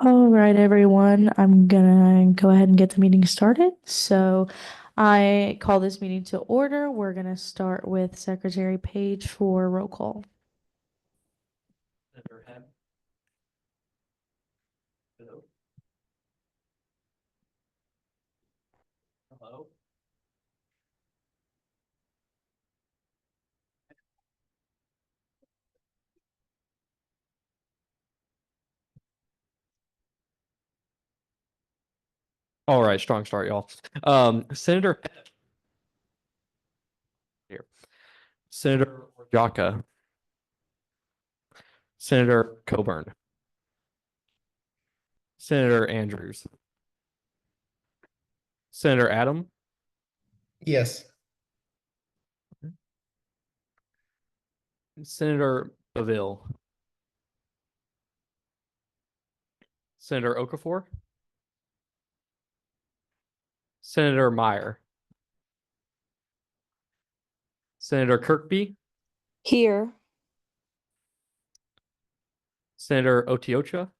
All right, everyone, I'm gonna go ahead and get the meeting started. So I call this meeting to order. We're gonna start with Secretary Page for roll call. Senator Hebb. Hello. Hello. All right, strong start, y'all. Senator Hebb. Here. Senator Orjaka. Senator Coburn. Senator Andrews. Senator Adam. Yes. Senator Beville. Senator Okafor. Senator Meyer. Senator Kirkby. Here. Senator Otiocha.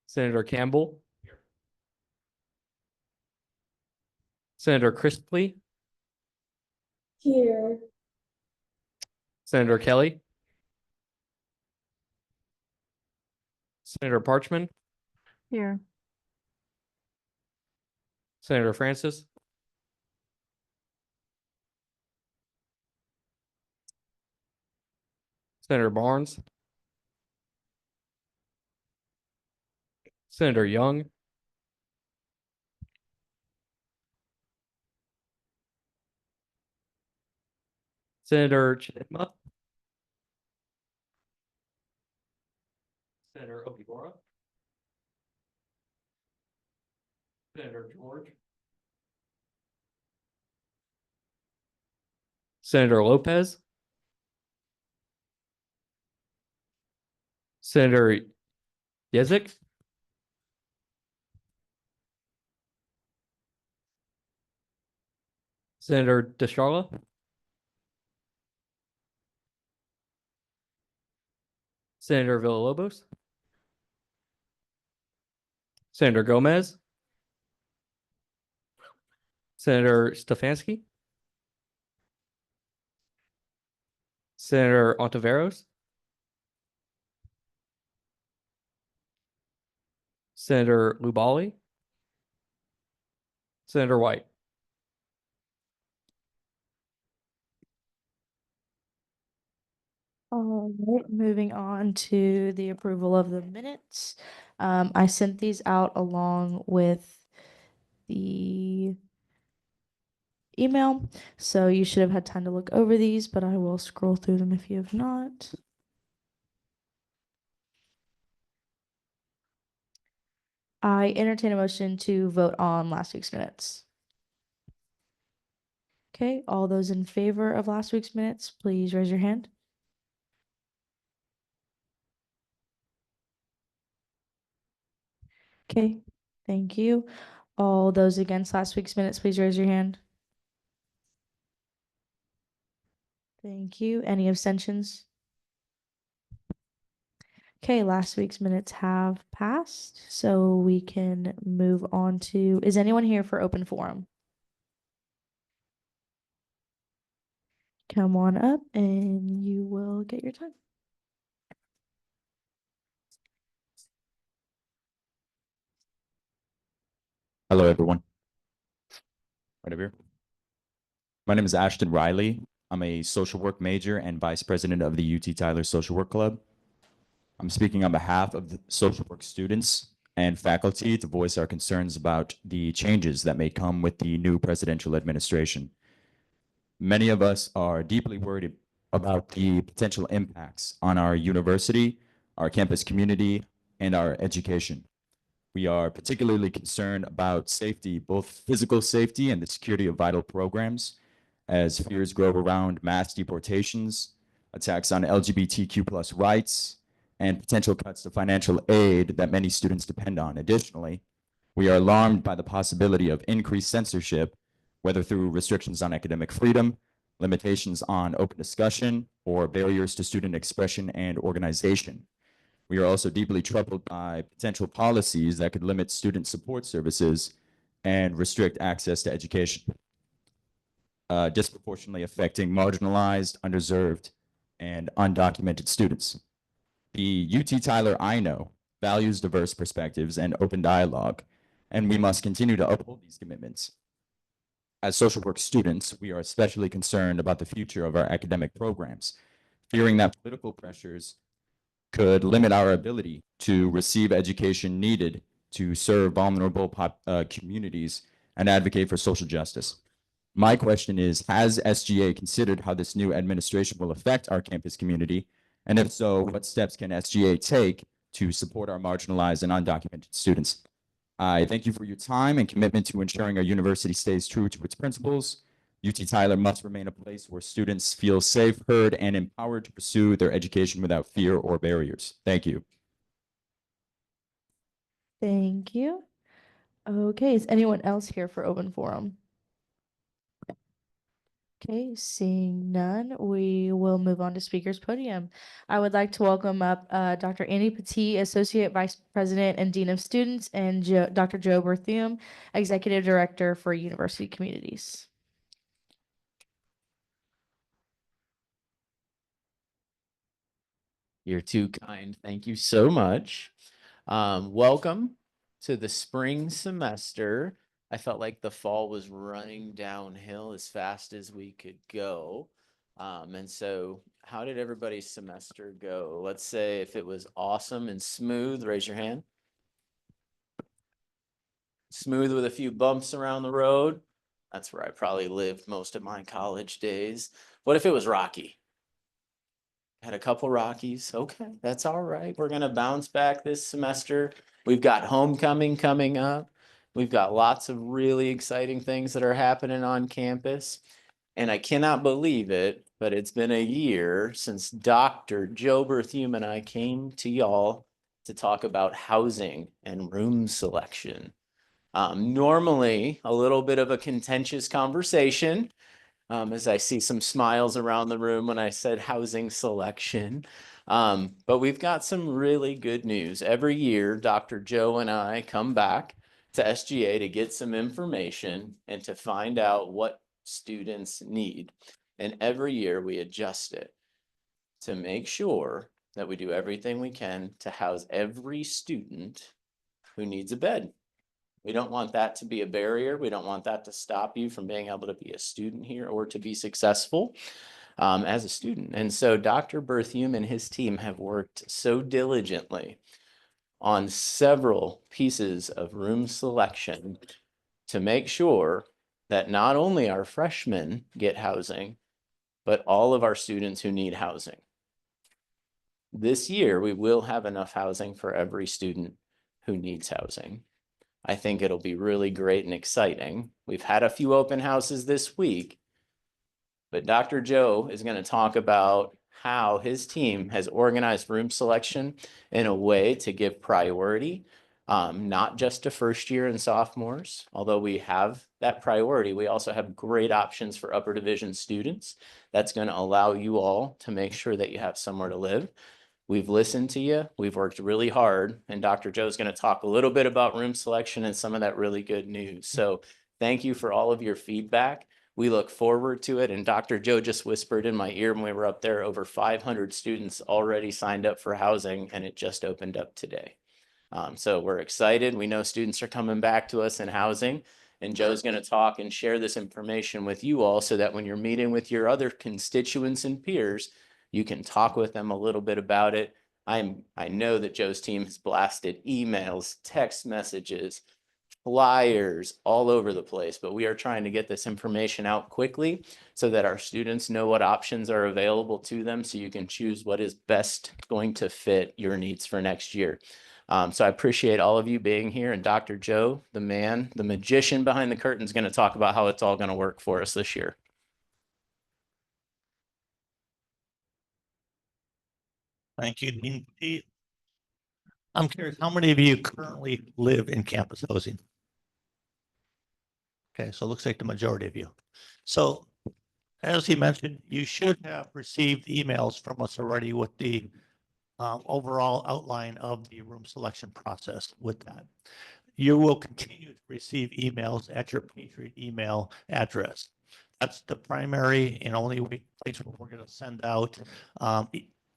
Senator Campbell. Senator Crisply. Here. Senator Kelly. Senator Parchman. Here. Senator Francis. Senator Barnes. Senator Young. Senator Chidinma. Senator Okigora. Senator George. Senator Lopez. Senator Yezik. Senator DeSharla. Senator Villalobos. Senator Gomez. Senator Stefanski. Senator Ontiveros. Senator Lubali. Senator White. All right, moving on to the approval of the minutes. I sent these out along with the email, so you should have had time to look over these, but I will scroll through them if you have not. I entertain a motion to vote on last week's minutes. Okay, all those in favor of last week's minutes, please raise your hand. Okay, thank you. All those against last week's minutes, please raise your hand. Thank you. Any abstentions? Okay, last week's minutes have passed, so we can move on to, is anyone here for open forum? Come on up and you will get your time. Hello, everyone. Right over here. My name is Ashton Riley. I'm a social work major and vice president of the UT Tyler Social Work Club. I'm speaking on behalf of the social work students and faculty to voice our concerns about the changes that may come with the new presidential administration. Many of us are deeply worried about the potential impacts on our university, our campus community, and our education. We are particularly concerned about safety, both physical safety and the security of vital programs, as fears grow around mass deportations, attacks on LGBTQ+ rights, and potential cuts to financial aid that many students depend on. Additionally, we are alarmed by the possibility of increased censorship, whether through restrictions on academic freedom, limitations on open discussion, or barriers to student expression and organization. We are also deeply troubled by potential policies that could limit student support services and restrict access to education, disproportionately affecting marginalized, underserved, and undocumented students. The UT Tyler I know values diverse perspectives and open dialogue, and we must continue to uphold these commitments. As social work students, we are especially concerned about the future of our academic programs, fearing that political pressures could limit our ability to receive education needed to serve vulnerable communities and advocate for social justice. My question is, has SGA considered how this new administration will affect our campus community? And if so, what steps can SGA take to support our marginalized and undocumented students? I thank you for your time and commitment to ensuring our university stays true to its principles. UT Tyler must remain a place where students feel safe, heard, and empowered to pursue their education without fear or barriers. Thank you. Thank you. Okay, is anyone else here for open forum? Okay, seeing none, we will move on to speakers podium. I would like to welcome up Dr. Annie Pettee, Associate Vice President and Dean of Students, and Dr. Joe Berthiaume, Executive Director for University Communities. You're too kind. Thank you so much. Welcome to the spring semester. I felt like the fall was running downhill as fast as we could go. And so how did everybody's semester go? Let's say if it was awesome and smooth, raise your hand. Smooth with a few bumps around the road. That's where I probably lived most of my college days. What if it was rocky? Had a couple Rockies. Okay, that's all right. We're going to bounce back this semester. We've got homecoming coming up. We've got lots of really exciting things that are happening on campus. And I cannot believe it, but it's been a year since Dr. Joe Berthiaume and I came to y'all to talk about housing and room selection. Normally, a little bit of a contentious conversation. As I see some smiles around the room when I said housing selection. But we've got some really good news. Every year, Dr. Joe and I come back to SGA to get some information and to find out what students need. And every year we adjust it to make sure that we do everything we can to house every student who needs a bed. We don't want that to be a barrier. We don't want that to stop you from being able to be a student here or to be successful as a student. And so Dr. Berthiaume and his team have worked so diligently on several pieces of room selection to make sure that not only our freshmen get housing, but all of our students who need housing. This year, we will have enough housing for every student who needs housing. I think it'll be really great and exciting. We've had a few open houses this week, but Dr. Joe is going to talk about how his team has organized room selection in a way to give priority, not just to first year and sophomores. Although we have that priority, we also have great options for upper division students. That's going to allow you all to make sure that you have somewhere to live. We've listened to you. We've worked really hard. And Dr. Joe's going to talk a little bit about room selection and some of that really good news. So thank you for all of your feedback. We look forward to it. And Dr. Joe just whispered in my ear when we were up there, over 500 students already signed up for housing, and it just opened up today. So we're excited. We know students are coming back to us in housing. And Joe's going to talk and share this information with you all so that when you're meeting with your other constituents and peers, you can talk with them a little bit about it. I know that Joe's team has blasted emails, text messages, flyers all over the place, but we are trying to get this information out quickly so that our students know what options are available to them so you can choose what is best going to fit your needs for next year. So I appreciate all of you being here, and Dr. Joe, the man, the magician behind the curtain, is going to talk about how it's all going to work for us this year. Thank you, Dean Pettee. I'm curious, how many of you currently live in campus housing? Okay, so it looks like the majority of you. So As he mentioned, you should have received emails from us already with the overall outline of the room selection process with that. You will continue to receive emails at your Patriot email address. That's the primary and only place where we're going to send out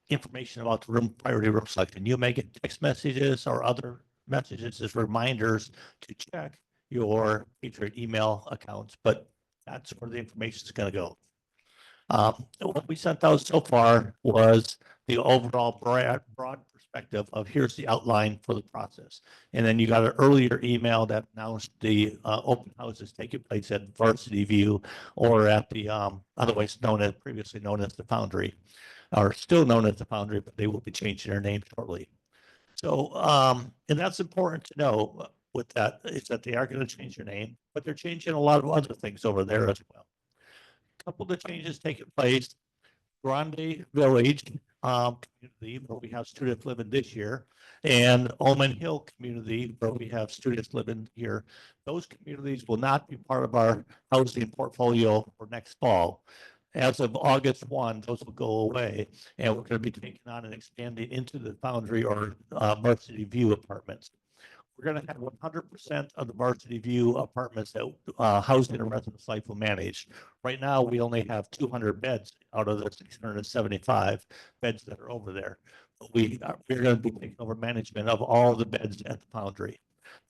information about the room priority room selection. You may get text messages or other messages as reminders to check your Patriot email accounts, but that's where the information is going to go. What we sent out so far was the overall broad perspective of here's the outline for the process. And then you got an earlier email that announced the open houses taking place at Varsity View or at the otherwise previously known as the Foundry, or still known as the Foundry, but they will be changing their name shortly. So, and that's important to know with that, is that they are going to change their name, but they're changing a lot of other things over there as well. Couple of the changes taking place. Grande Village community, where we have students living this year, and Almond Hill community, where we have students living here. Those communities will not be part of our housing portfolio for next fall. As of August 1, those will go away, and we're going to be taking on and expanding into the Foundry or Varsity View apartments. We're going to have 100% of the Varsity View apartments that housing and residence life will manage. Right now, we only have 200 beds out of the 675 beds that are over there. We're going to be taking over management of all the beds at the Foundry.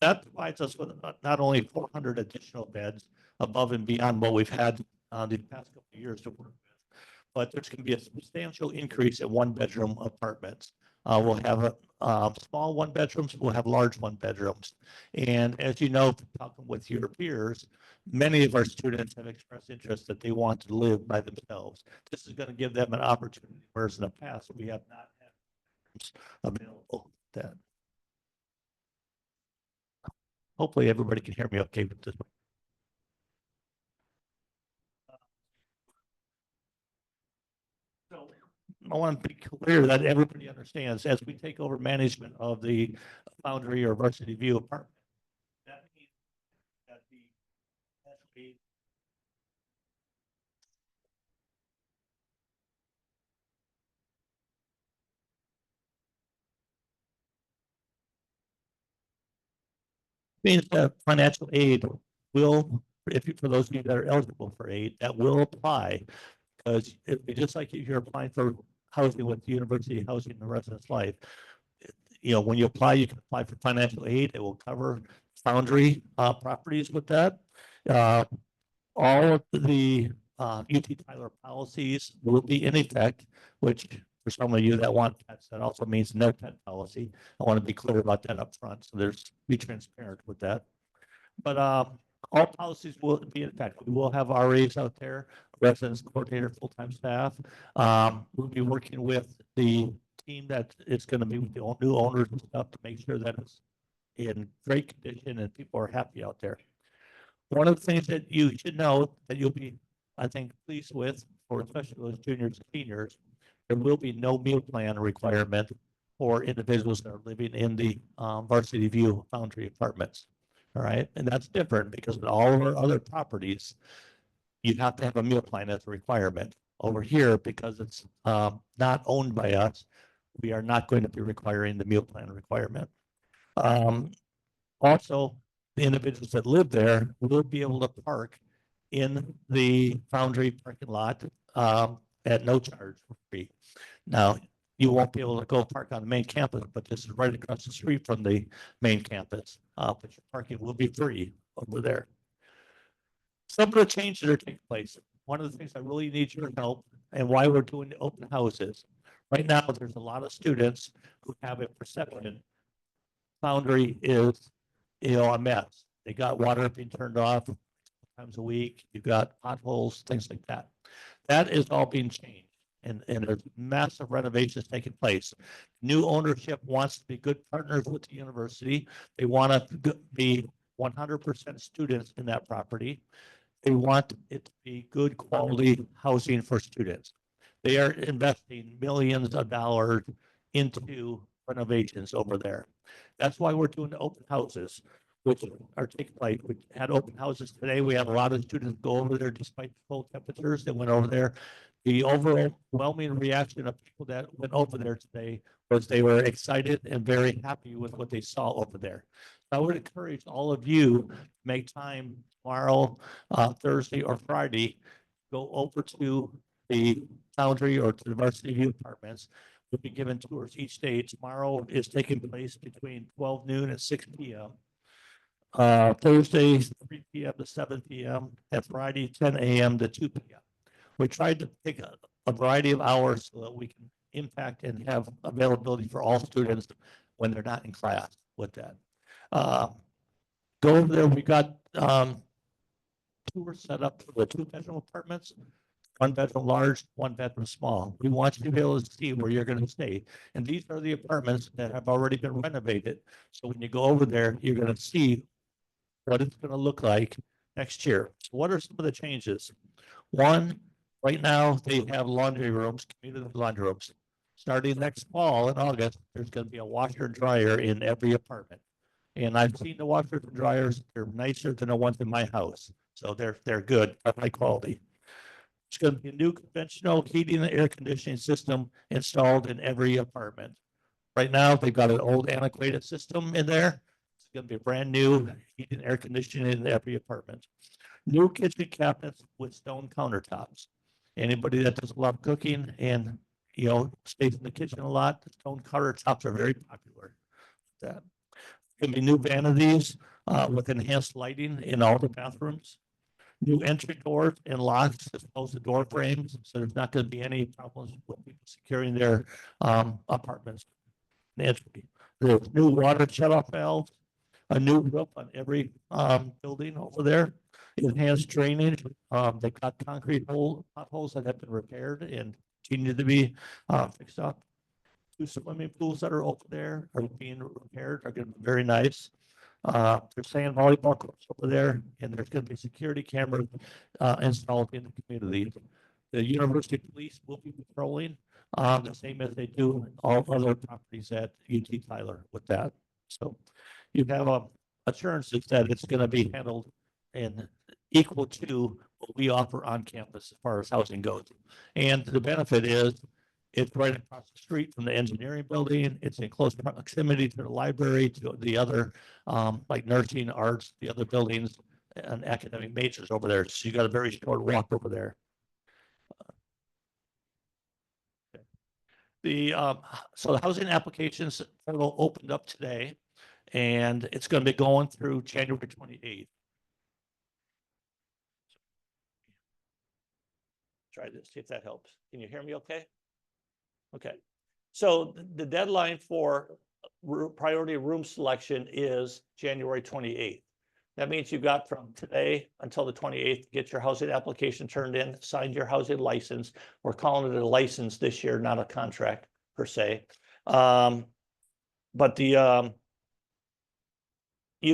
That provides us with not only 400 additional beds above and beyond what we've had the past couple of years to work with, but there's going to be a substantial increase in one-bedroom apartments. We'll have small one bedrooms, we'll have large one bedrooms. And as you know, talking with your peers, many of our students have expressed interest that they want to live by themselves. This is going to give them an opportunity, whereas in the past, we have not had available that. Hopefully everybody can hear me okay with this. So I want to be clear that everybody understands as we take over management of the Foundry or Varsity View apartment, that means that the means that financial aid will, for those of you that are eligible for aid, that will apply, because just like if you're applying for housing with University Housing and Residence Life, you know, when you apply, you can apply for financial aid. It will cover Foundry properties with that. All of the UT Tyler policies will be in effect, which for some of you that want pets, that also means no pet policy. I want to be clear about that up front, so be transparent with that. But all policies will be in effect. We will have RAs out there, residence coordinator, full-time staff. We'll be working with the team that is going to be with the new owners and stuff to make sure that it's in great condition and people are happy out there. One of the things that you should know that you'll be, I think, pleased with, for especially those juniors and seniors, there will be no meal plan requirement for individuals that are living in the Varsity View Foundry apartments. All right, and that's different because in all of our other properties, you have to have a meal plan as a requirement. Over here, because it's not owned by us, we are not going to be requiring the meal plan requirement. Also, the individuals that live there will be able to park in the Foundry parking lot at no charge for free. Now, you won't be able to go park on the main campus, but this is right across the street from the main campus. But your parking will be free over there. Some of the changes that are taking place. One of the things I really need your help and why we're doing the open houses. Right now, there's a lot of students who have a perception Foundry is, you know, a mess. They got water being turned off times a week. You've got potholes, things like that. That is all being changed. And there's massive renovations taking place. New ownership wants to be good partners with the university. They want to be 100% students in that property. They want it to be good quality housing for students. They are investing millions of dollars into renovations over there. That's why we're doing the open houses. which are taking place. We had open houses today. We had a lot of students go over there despite the cold temperatures that went over there. The overwhelming reaction of people that went over there today was they were excited and very happy with what they saw over there. I would encourage all of you to make time tomorrow, Thursday or Friday, go over to the Foundry or to the Varsity View Apartments. We'll be given tours each day. Tomorrow is taking place between 12 noon and 6 p.m. Thursday, 3 p.m. to 7 p.m. and Friday, 10 a.m. to 2 p.m. We tried to pick a variety of hours so that we can impact and have availability for all students when they're not in class with that. Go over there. We got tours set up for the 2-bedroom apartments, 1-bedroom large, 1-bedroom small. We want you to be able to see where you're going to stay. And these are the apartments that have already been renovated. So when you go over there, you're going to see what it's going to look like next year. So what are some of the changes? One, right now they have laundry rooms, community laundry rooms. Starting next fall in August, there's going to be a washer and dryer in every apartment. And I've seen the washers and dryers. They're nicer than the ones in my house. So they're good, high quality. It's going to be a new conventional heating and air conditioning system installed in every apartment. Right now, they've got an old antiquated system in there. It's going to be brand new heating and air conditioning in every apartment. New kitchen cabinets with stone countertops. Anybody that does a lot of cooking and, you know, stays in the kitchen a lot, the stone countertops are very popular. That going to be new vanities with enhanced lighting in all the bathrooms. New entry doors and locks as opposed to door frames, so there's not going to be any problems with people securing their apartments. Entry. There's new water shutoff valves, a new roof on every building over there. Enhanced drainage. They've got concrete potholes that have been repaired and continue to be fixed up. 2 swimming pools that are over there are being repaired, are going to be very nice. They're saying volleyball courts over there, and there's going to be security cameras installed in the community. The university police will be patrolling the same as they do all other properties at UT Tyler with that. So you have assurances that it's going to be handled and equal to what we offer on campus as far as housing goes. And the benefit is it's right across the street from the engineering building. It's in close proximity to the library, to the other, like nursing, arts, the other buildings and academic majors over there. So you got a very short walk over there. So the housing applications portal opened up today, and it's going to be going through January 28th. Try this, see if that helps. Can you hear me okay? Okay, so the deadline for priority room selection is January 28th. That means you got from today until the 28th to get your housing application turned in, signed your housing license. We're calling it a license this year, not a contract per se. But you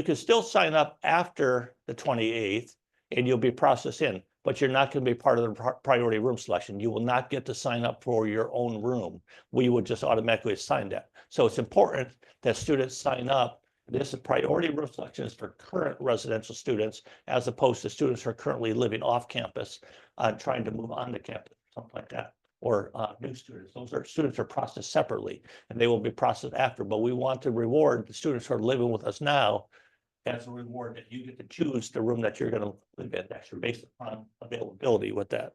can still sign up after the 28th and you'll be processed in. But you're not going to be part of the priority room selection. You will not get to sign up for your own room. We would just automatically assign that. So it's important that students sign up. This is priority room selection is for current residential students, as opposed to students who are currently living off campus, trying to move on to campus, something like that, or new students. Those are students are processed separately, and they will be processed after. But we want to reward the students who are living with us now as a reward that you get to choose the room that you're going to live in. That's based upon availability with that.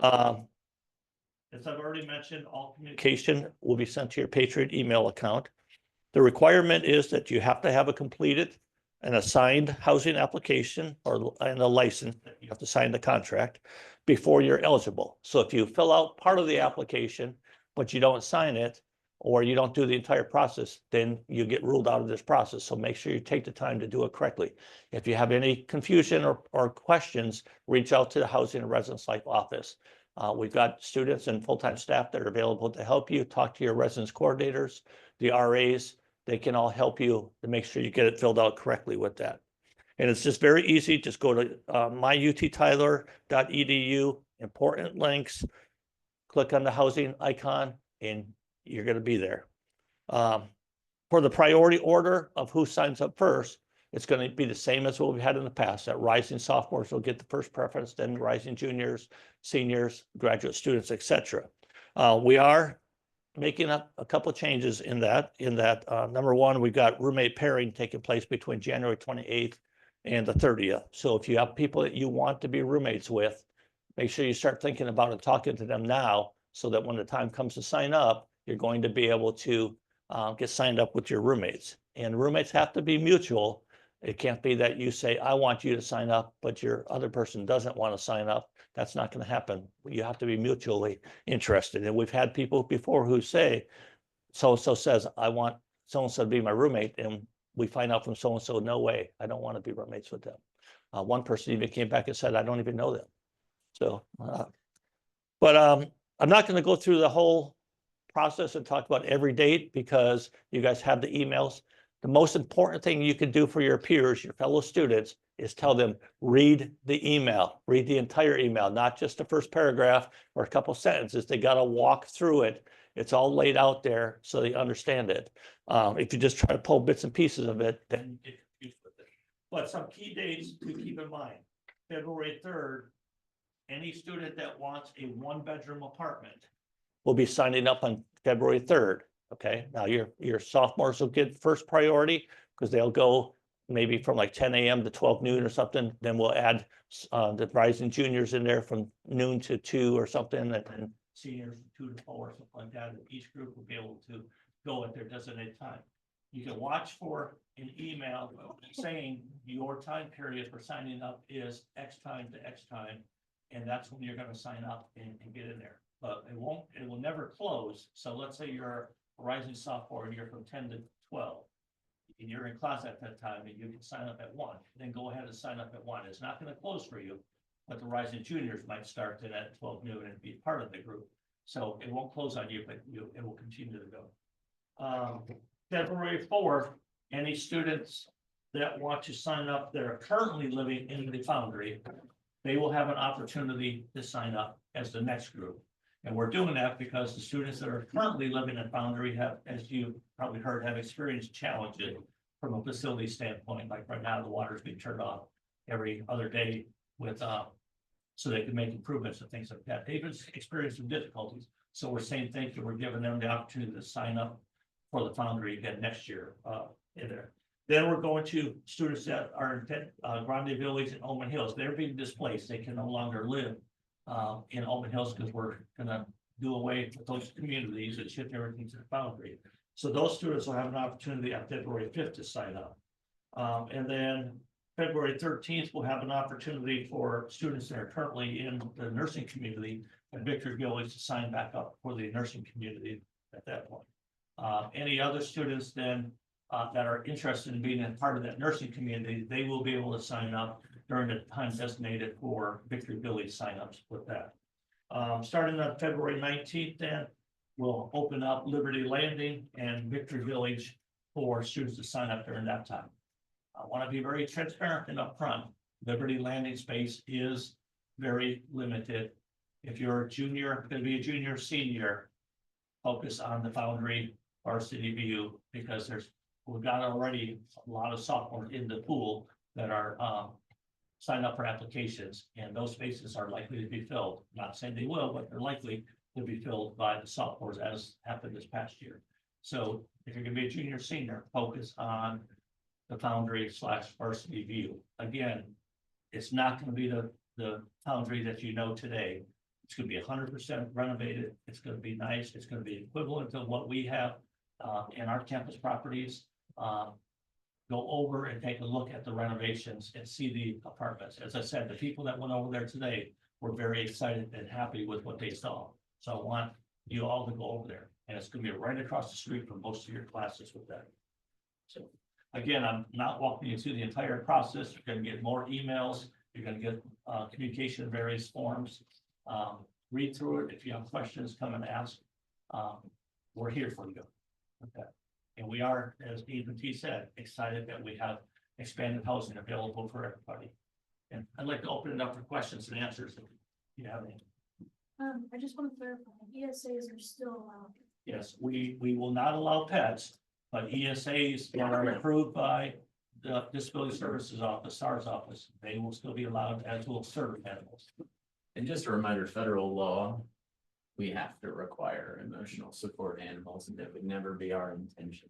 As I've already mentioned, all communication will be sent to your Patriot email account. The requirement is that you have to have a completed and assigned housing application and a license. You have to sign the contract before you're eligible. So if you fill out part of the application, but you don't sign it, or you don't do the entire process, then you get ruled out of this process. So make sure you take the time to do it correctly. If you have any confusion or questions, reach out to the Housing and Residence Life office. We've got students and full-time staff that are available to help you. Talk to your residence coordinators, the RAs. They can all help you to make sure you get it filled out correctly with that. And it's just very easy. Just go to myuttyler.edu, important links, click on the housing icon, and you're going to be there. For the priority order of who signs up first, It's going to be the same as what we've had in the past, that rising sophomores will get the first preference, then rising juniors, seniors, graduate students, etc. We are making up a couple of changes in that, number one, we've got roommate pairing taking place between January 28th and the 30th. So if you have people that you want to be roommates with, make sure you start thinking about and talking to them now, so that when the time comes to sign up, you're going to be able to get signed up with your roommates. And roommates have to be mutual. It can't be that you say, I want you to sign up, but your other person doesn't want to sign up. That's not going to happen. You have to be mutually interested. And we've had people before who say, so-and-so says, I want so-and-so to be my roommate. And we find out from so-and-so, no way, I don't want to be roommates with them. One person even came back and said, I don't even know them. So, but I'm not going to go through the whole process and talk about every date, because you guys have the emails. The most important thing you can do for your peers, your fellow students, is tell them, read the email, read the entire email, not just the first paragraph or a couple sentences. They got to walk through it. It's all laid out there so they understand it. If you just try to pull bits and pieces of it, then you get confused with it. But some key dates to keep in mind: February 3rd, any student that wants a 1-bedroom apartment will be signing up on February 3rd. Okay, now your sophomores will get first priority, because they'll go maybe from like 10 a.m. to 12 noon or something. Then we'll add the rising juniors in there from noon to 2 or something, and then seniors from 2 to 4 or something like that. And each group will be able to go at their designated time. You can watch for an email saying your time period for signing up is X time to X time, and that's when you're going to sign up and get in there. But it will never close. So let's say you're a rising sophomore and you're from 10 to 12, and you're in class at that time, and you can sign up at 1, then go ahead and sign up at 1. It's not going to close for you, but the rising juniors might start then at 12 noon and be part of the group. So it won't close on you, but it will continue to go. February 4th, any students that want to sign up that are currently living in the Foundry, they will have an opportunity to sign up as the next group. And we're doing that because the students that are currently living in Foundry have, as you probably heard, have experienced challenges from a facility standpoint. Like right now, the water's being turned off every other day with so they can make improvements and things like that. They've experienced some difficulties. So we're saying thank you. We're giving them the opportunity to sign up for the Foundry again next year in there. Then we're going to students that are in Grande Village and Almond Hills. They're being displaced. They can no longer live in Almond Hills, because we're going to do away with those communities and shift everything to the Foundry. So those students will have an opportunity on February 5th to sign up. And then February 13th, we'll have an opportunity for students that are currently in the nursing community at Victory Village to sign back up for the nursing community at that point. Any other students then that are interested in being a part of that nursing community, they will be able to sign up during the time designated for Victory Village signups with that. Starting on February 19th, then we'll open up Liberty Landing and Victory Village for students to sign up during that time. I want to be very transparent and upfront. Liberty Landing space is very limited. If you're a junior, going to be a junior, senior, focus on the Foundry varsity view, because we've got already a lot of sophomores in the pool that are signed up for applications, and those spaces are likely to be filled. Not saying they will, but they're likely to be filled by the sophomores, as happened this past year. So if you're going to be a junior, senior, focus on the Foundry / varsity view. Again, it's not going to be the Foundry that you know today. It's going to be 100% renovated. It's going to be nice. It's going to be equivalent to what we have in our campus properties. Go over and take a look at the renovations and see the apartments. As I said, the people that went over there today were very excited and happy with what they saw. So I want you all to go over there, and it's going to be right across the street from most of your classes with that. So again, I'm not walking you through the entire process. You're going to get more emails. You're going to get communication in various forms. Read through it. If you have questions, come and ask. We're here for you. Okay. And we are, as Dean Pettee said, excited that we have expanded housing available for everybody. And I'd like to open it up for questions and answers if you have any. I just want to clarify, ESAs are still allowed. Yes, we will not allow pets, but ESAs that are approved by the Disability Services Office, SARS office, they will still be allowed, as will service animals. And just a reminder, federal law, we have to require emotional support animals, and that would never be our intention.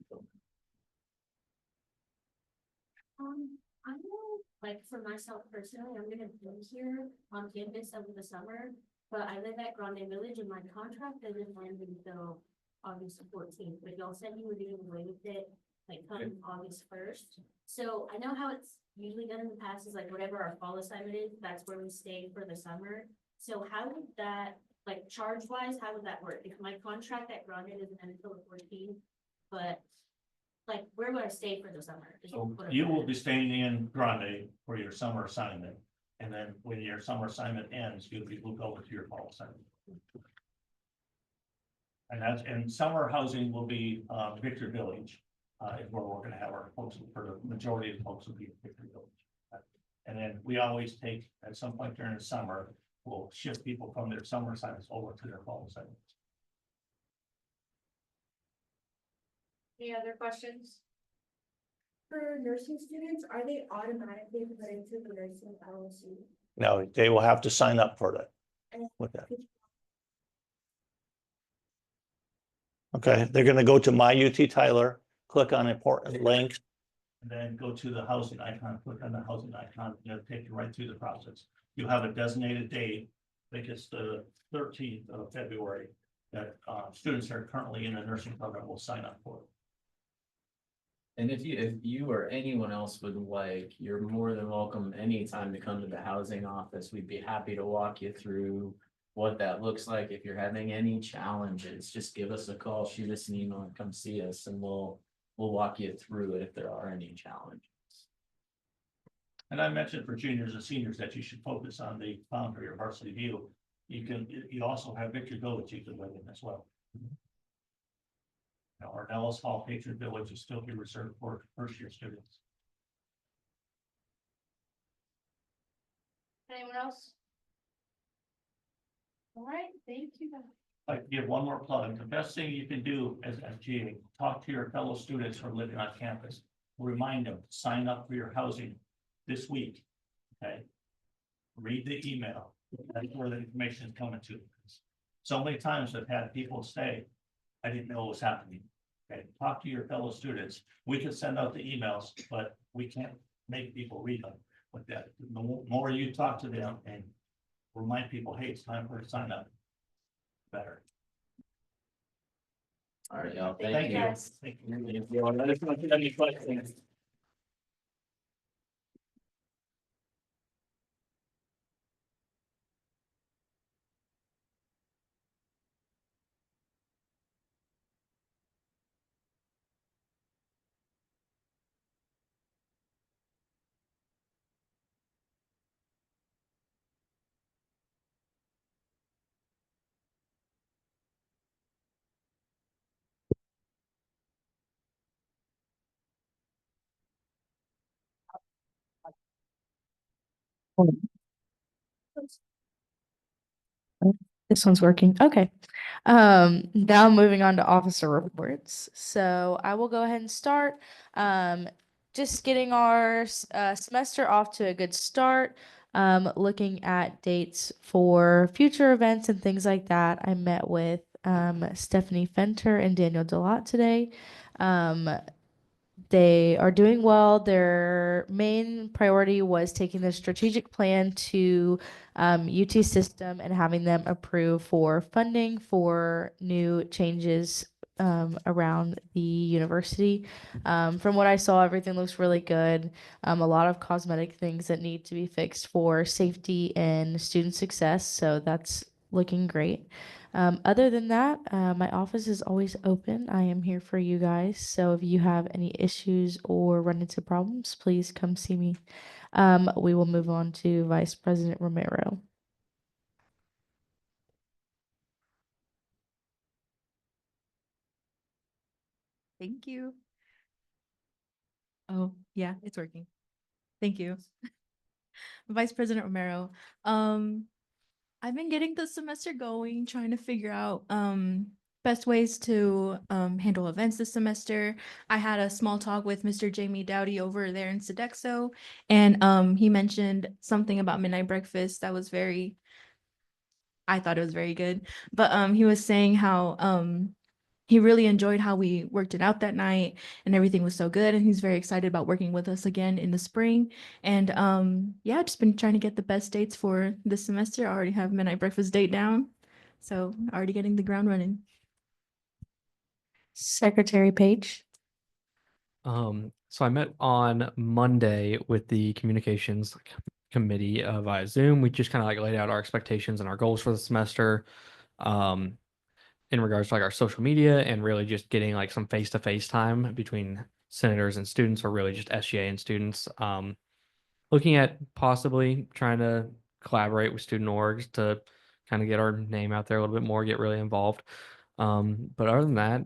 I know, like, for myself personally, I'm gonna be here on campus over the summer, but I live at Grande Village and my contract doesn't end until August 14th, but y'all said you were doing away with it, like, come August 1st. So I know how it's usually done in the past is like whatever our fall assignment is, that's where we stay for the summer. So how would that, like, charge wise, how would that work? If my contract at Grande doesn't end until the 14th, but like, where would I stay for the summer? Is So what I'm you will saying. be staying in Grande for your summer assignment. And then when your summer assignment ends, you'll be moved over to your fall assignment. And summer housing will be Victor Village, is where we're gonna have our folks, for the majority of the folks will be at Victor Village. And then we always take, at some point during the summer, we'll shift people from their summer assignments over to their fall assignments. Any other questions? For nursing students, are they automatically put into the nursing LLC? No, they will have to sign up for that. With that. Okay, they're gonna go to My UT Tyler, click on important links. And then go to the housing icon, click on the housing icon, and it'll take you right through the process. You have a designated date, I think it's the 13th of February, that students that are currently in the nursing program will sign up for. And if you or anyone else would like, you're more than welcome anytime to come to the housing office. We'd be happy to walk you through what that looks like. If you're having any challenges, just give us a call, shoot us an email, and come see us, and we'll walk you through it if there are any challenges. And I mentioned for juniors and seniors that you should focus on the Foundry or Varsity View. You also have Victor Village you can live in as well. Now, our Ellis Hall Patriot Village is still be reserved for first year students. Anyone else? All right, thank you. I give one more plug. The best thing you can do as SGA, talk to your fellow students who are living on campus. Remind them, sign up for your housing this week. Okay. Read the email. That's where the information is coming to. So many times I've had people say, I didn't know what was happening. Okay, talk to your fellow students. We can send out the emails, but we can't make people read them with that. The more you talk to them and remind people, hey, it's time for a sign up. Better. All right, y'all. Thank you. guys. Thank you. If you want any questions. This one's working. Okay. Now moving on to officer reports. So I will go ahead and start. Just getting our semester off to a good start. Looking at dates for future events and things like that. I met with Stephanie Fenter and Daniel Delot today. They are doing well. Their main priority was taking the strategic plan to UT system and having them approve for funding for new changes around the university. From what I saw, everything looks really good. A lot of cosmetic things that need to be fixed for safety and student success. So that's looking great. Other than that, my office is always open. I am here for you guys. So if you have any issues or run into problems, please come see me. We will move on to Vice President Romero. Thank you. Oh, yeah, it's working. Thank you. Vice President Romero. I've been getting the semester going, trying to figure out best ways to handle events this semester. I had a small talk with Mr. Jamie Dowdy over there in Sodexo, and he mentioned something about midnight breakfast that was I thought it was very good. But he was saying how he really enjoyed how we worked it out that night and everything was so good, and he's very excited about working with us again in the spring. And yeah, just been trying to get the best dates for this semester. I already have midnight breakfast date down, so already getting the ground running. Secretary Page. So I met on Monday with the communications committee via Zoom. We just kind of like laid out our expectations and our goals for the semester. In regards to like our social media and really just getting like some face-to-face time between senators and students, or really just SGA and students. Looking at possibly trying to collaborate with student orgs to kind of get our name out there a little bit more, get really involved. But other than that,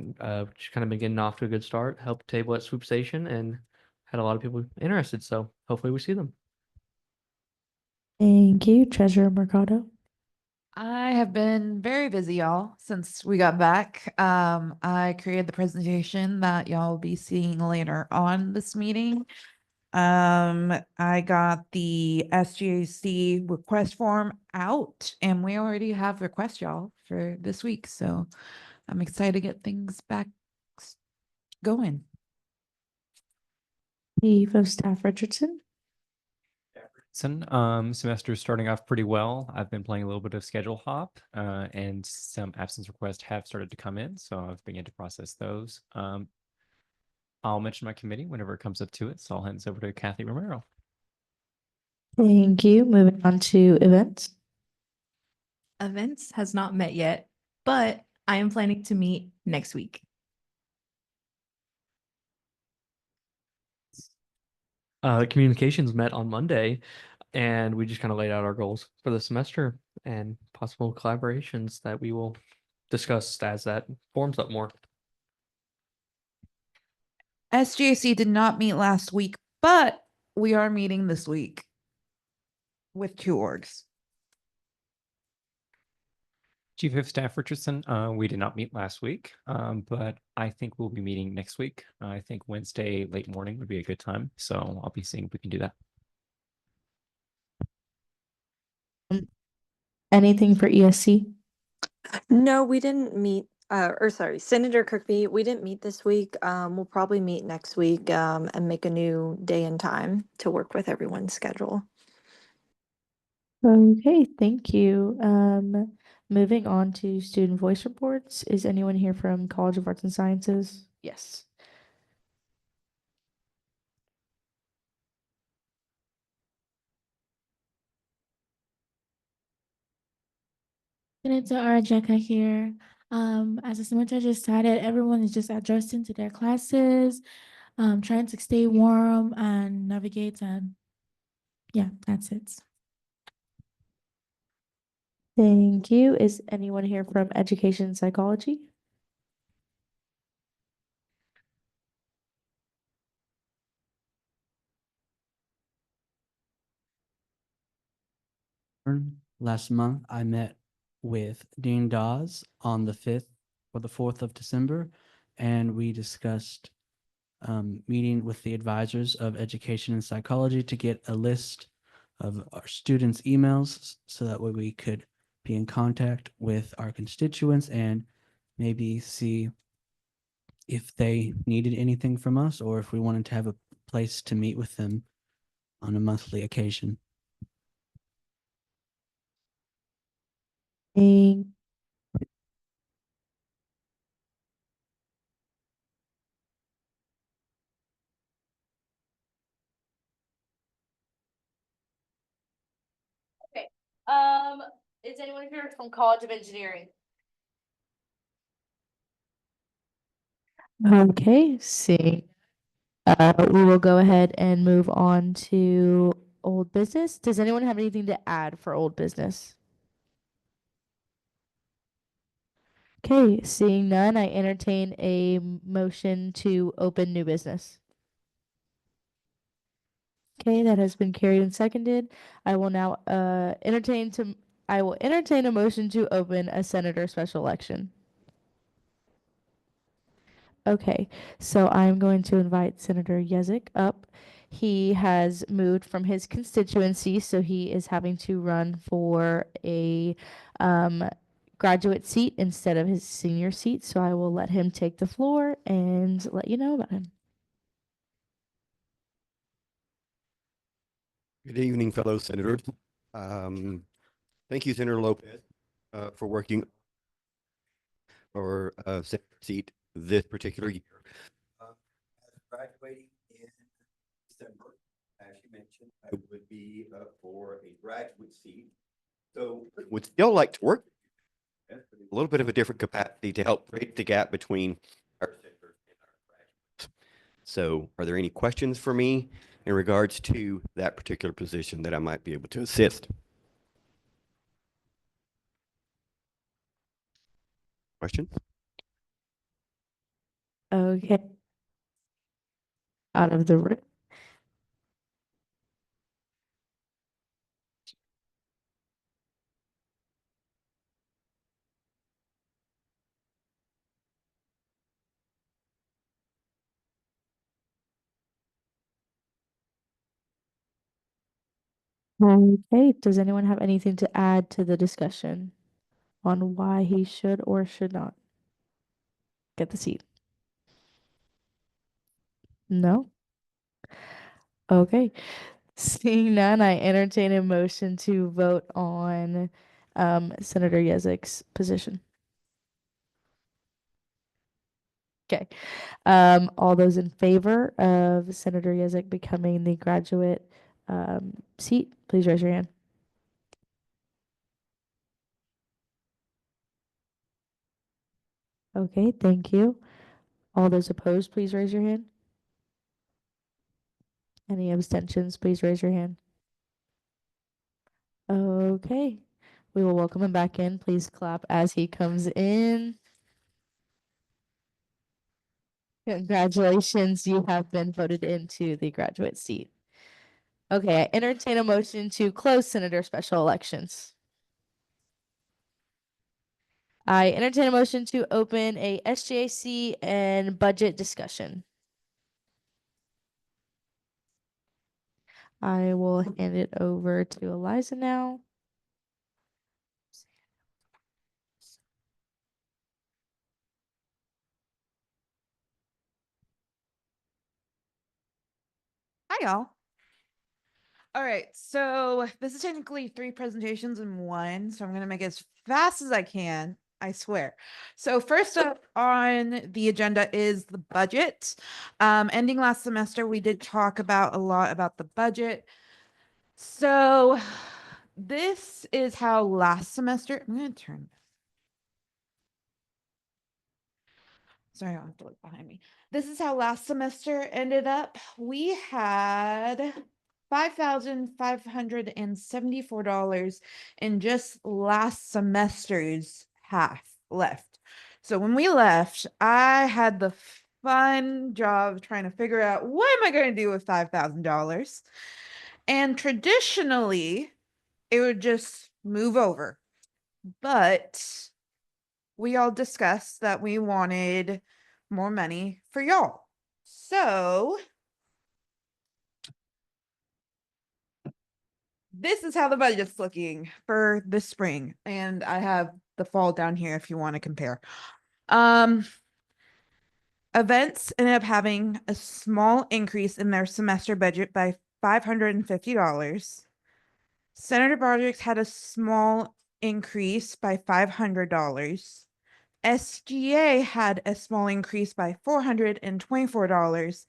just kind of been getting off to a good start, helped table at Swoop Station and had a lot of people interested. So hopefully we see them. Thank you, Treasurer Mercado. I have been very busy, y'all, since we got back. I created the presentation that y'all will be seeing later on this meeting. I got the SGAC request form out, and we already have requests, y'all, for this week. So I'm excited to get things back going. Chief of Staff Richardson. Semester is starting off pretty well. I've been playing a little bit of schedule hop, and some absence requests have started to come in, so I've begun to process those. I'll mention my committee whenever it comes up to it, so I'll hand this over to Kathy Romero. Thank you. Moving on to events. Events has not met yet, but I am planning to meet next week. Communications met on Monday, and we just kind of laid out our goals for the semester and possible collaborations that we will discuss as that forms up more. SGAC did not meet last week, but we are meeting this week with 2 orgs. Chief of Staff Richardson, we did not meet last week, but I think we'll be meeting next week. I think Wednesday late morning would be a good time, so I'll be seeing if we can do that. Anything for ESC? No, we didn't meet, or sorry, Senator Kirkby, we didn't meet this week. We'll probably meet next week, and make a new day and time to work with everyone's schedule. Okay, thank you. Moving on to student voice reports. Is anyone here from College of Arts and Sciences? Yes. It's Jekka here. As the semester just started, everyone is just adjusting to their classes, trying to stay warm and navigate, and yeah, that's it. Thank you. Is anyone here from Education Psychology? Last month, I met with Dean Dawes on the 5th or the 4th of December, and we discussed meeting with the advisors of education and psychology to get a list of our students' emails so that way we could be in contact with our constituents and maybe see if they needed anything from us or if we wanted to have a place to meet with them on a monthly occasion. Thank Okay. Is anyone here from College of Engineering? Okay, see. We will go ahead and move on to old business. Does anyone have anything to add for old business? Okay, seeing none, I entertain a motion to open new business. Okay, that has been carried and seconded. I will now entertain a motion to open a senator special election. Okay, so I'm going to invite Senator Yezik up. He has moved from his constituency, so he is having to run for a graduate seat instead of his senior seat. So I will let him take the floor and let you know about him. Good evening, fellow senators. Thank you, Senator Lopez, for working for senator seat this particular year. Graduating in December, as you mentioned, I would be for a graduate seat. So would still like to work a little bit of a different capacity to help bridge the gap between our senators and our graduates. So are there any questions for me in regards to that particular position that I might be able to assist? Questions? Okay. Out of the room. Okay, does anyone have anything to add to the discussion on why he should or should not get the seat? No? Okay. Seeing none, I entertain a motion to vote on Senator Yezik's position. Okay. All those in favor of Senator Yezik becoming the graduate seat, please raise your hand. Okay, thank you. All those opposed, please raise your hand. Any abstentions, please raise your hand. Okay, we will welcome him back in. Please clap as he comes in. Congratulations, you have been voted into the graduate seat. Okay, I entertain a motion to close Senator Special Elections. I entertain a motion to open a SGAC and budget discussion. I will hand it over to Eliza now. Hi, y'all. All right, so this is technically 3 presentations in one, so I'm going to make it as fast as I can, I swear. So first up on the agenda is the budget. Ending last semester, we did talk about a lot about the budget. So this is how last semester, I'm going to turn. Sorry, I'll have to look behind me. This is how last semester ended up. We had $5,574 in just last semester's half left. So when we left, I had the fun job of trying to figure out what am I going to do with $5,000. And traditionally, it would just move over. But we all discussed that we wanted more money for y'all. So this is how the budget's looking for this spring. And I have the fall down here if you want to compare. Events ended up having a small increase in their semester budget by $550. Senator projects had a small increase by $500. SGA had a small increase by $424,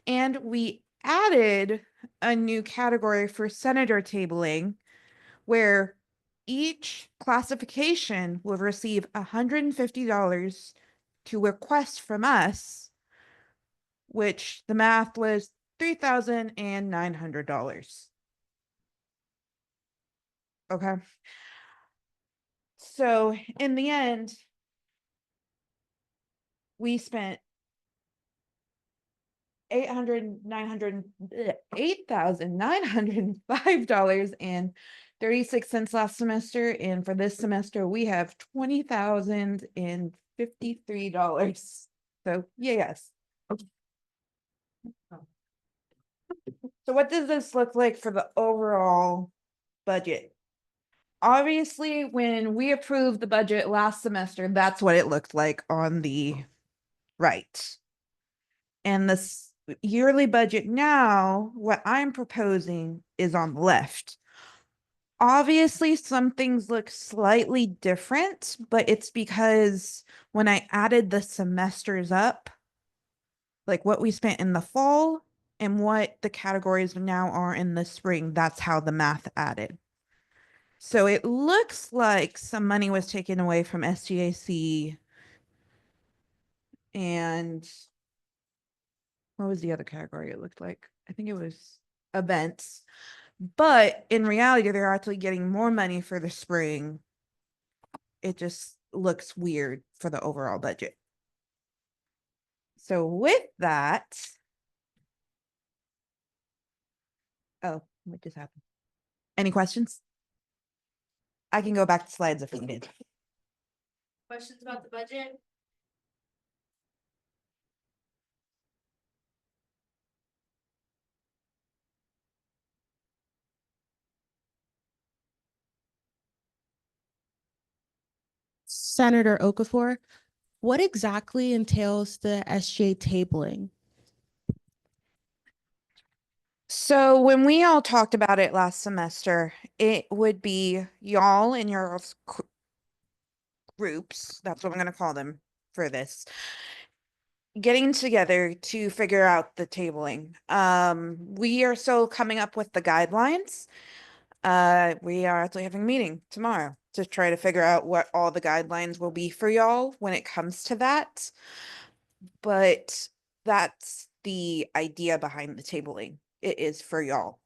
and we added a new category for senator tabling where each classification will receive $150 to request from us, which the math was $3,900. Okay. So in the end, we spent $8,905.36 last semester, and for this semester we have $20,053. So, yes. So what does this look like for the overall budget? Obviously, when we approved the budget last semester, that's what it looked like on the right. And this yearly budget now, what I'm proposing is on the left. Obviously, some things look slightly different, but it's because when I added the semesters up, like what we spent in the fall and what the categories now are in the spring, that's how the math added. So it looks like some money was taken away from SGAC. And what was the other category it looked like? I think it was events. But in reality, they're actually getting more money for the spring. It just looks weird for the overall budget. So with that, oh, what just happened? Any questions? I can go back to slides if needed. Questions about the budget? Senator Okafor, what exactly entails the SGA tabling? So when we all talked about it last semester, it would be y'all in your groups, that's what I'm going to call them for this, getting together to figure out the tabling. We are still coming up with the guidelines. We are actually having a meeting tomorrow to try to figure out what all the guidelines will be for y'all when it comes to that. But that's the idea behind the tabling. It is for y'all.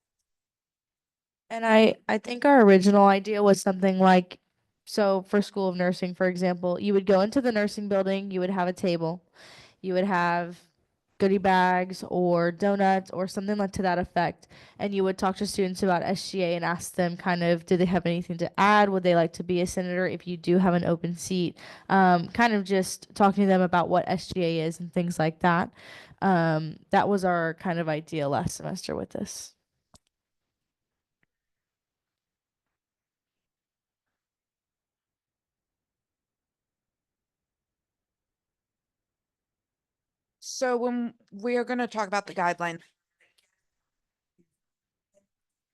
And I think our original idea was something like, so for School of Nursing, for example, you would go into the nursing building, you would have a table, you would have goodie bags or donuts or something like to that effect, and you would talk to students about SGA and ask them kind of, do they have anything to add? Would they like to be a senator if you do have an open seat? Kind of just talking to them about what SGA is and things like that. That was our kind of idea last semester with this. So when we're going to talk about the guidelines,